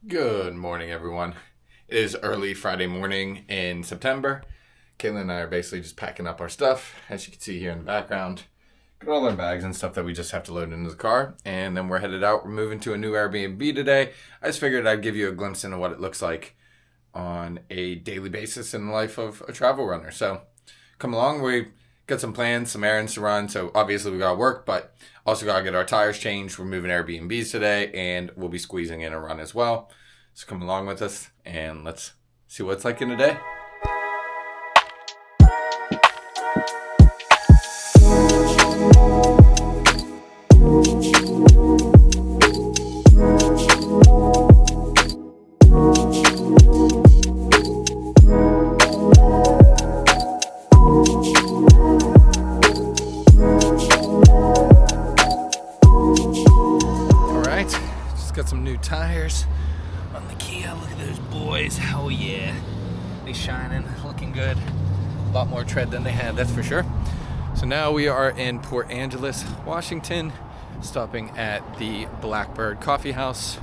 Good morning, everyone. It is early Friday morning in September. Caitlin and I are basically just packing up our stuff, as you can see here in the background. Got all our bags and stuff that we just have to load into the car, and then we're headed out. We're moving to a new Airbnb today. I just figured I'd give you a glimpse into what it looks like on a daily basis in the life of a travel runner. So come along. We got some plans, some errands to run. So obviously we got to work, but also got to get our tires changed. We're moving Airbnbs today, and we'll be squeezing in a run as well. So come along with us, and let's see what it's like in a day. Got some new tires on the Kia. Look at those boys. Oh yeah, they shining, looking good. A lot more tread than they had, that's for sure. So now we are in Port Angeles, Washington, stopping at the Blackbird Coffee House,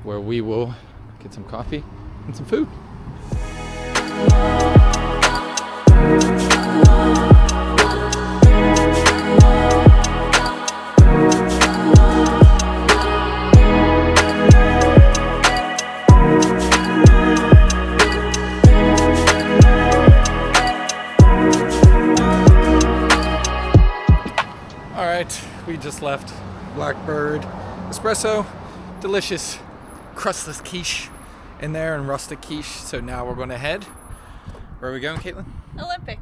where we will get some coffee and some food. We just left Blackbird Espresso. Delicious crustless quiche in there and rustic quiche. So now we're going to head. Where are we going, Caitlin? Olympic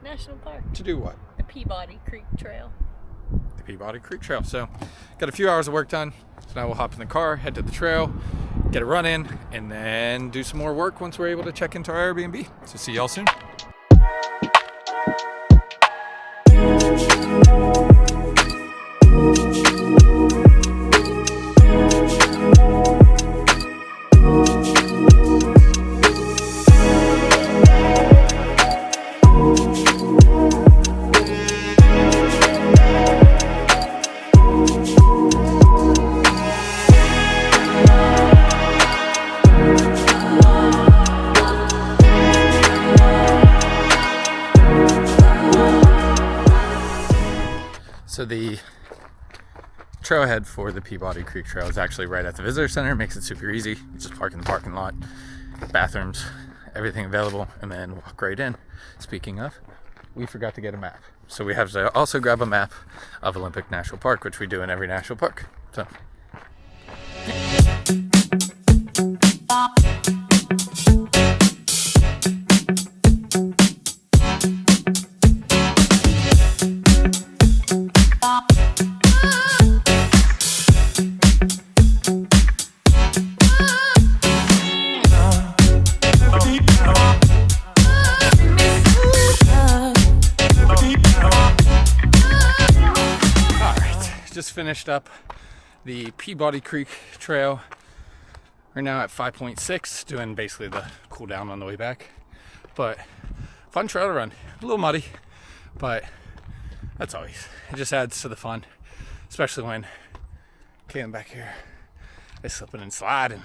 National Park. To do what? The Peabody Creek Trail. The Peabody Creek Trail. So got a few hours of work done. So now we'll hop in the car, head to the trail, get a run in, and then do some more work once we're able to check into our Airbnb. So see y'all soon. So the trailhead for the Peabody Creek Trail is actually right at the visitor center. It makes it super easy. You just park in the parking lot, bathrooms, everything available, and then walk right in. Speaking of, we forgot to get a map. So we have to also grab a map of Olympic National Park, which we do in every national park. So. Just finished up the Peabody Creek Trail. We're now at 5.6, doing basically the cool down on the way back. But fun trail to run. A little muddy, but that's always, it just adds to the fun, especially when Caitlin back here is slipping and sliding.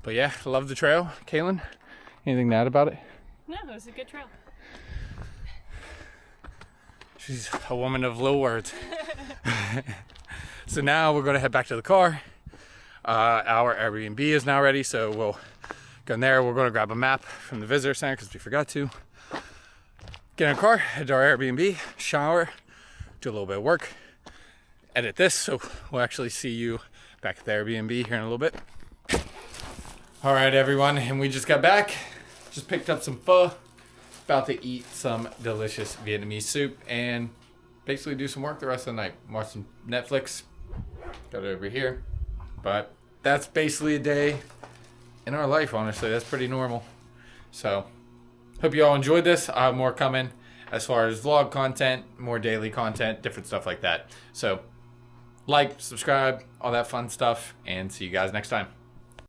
But yeah, love the trail. Caitlin, anything to add about it? No, it was a good trail. She's a woman of little words. So now we're going to head back to the car. Our Airbnb is now ready, so we'll go in there. We're going to grab a map from the visitor center because we forgot to. Get in a car, head to our Airbnb, shower, do a little bit of work, edit this, so we'll actually see you back at the Airbnb here in a little bit. All right, everyone, and we just got back. Just picked up some pho. About to eat some delicious Vietnamese soup and basically do some work the rest of the night. Watch some Netflix. Got it over here. But that's basically a day in our life, honestly. That's pretty normal. So, hope you all enjoyed this. I have more coming as far as vlog content, more daily content, different stuff like that. So, like, subscribe, all that fun stuff, and see you guys next time.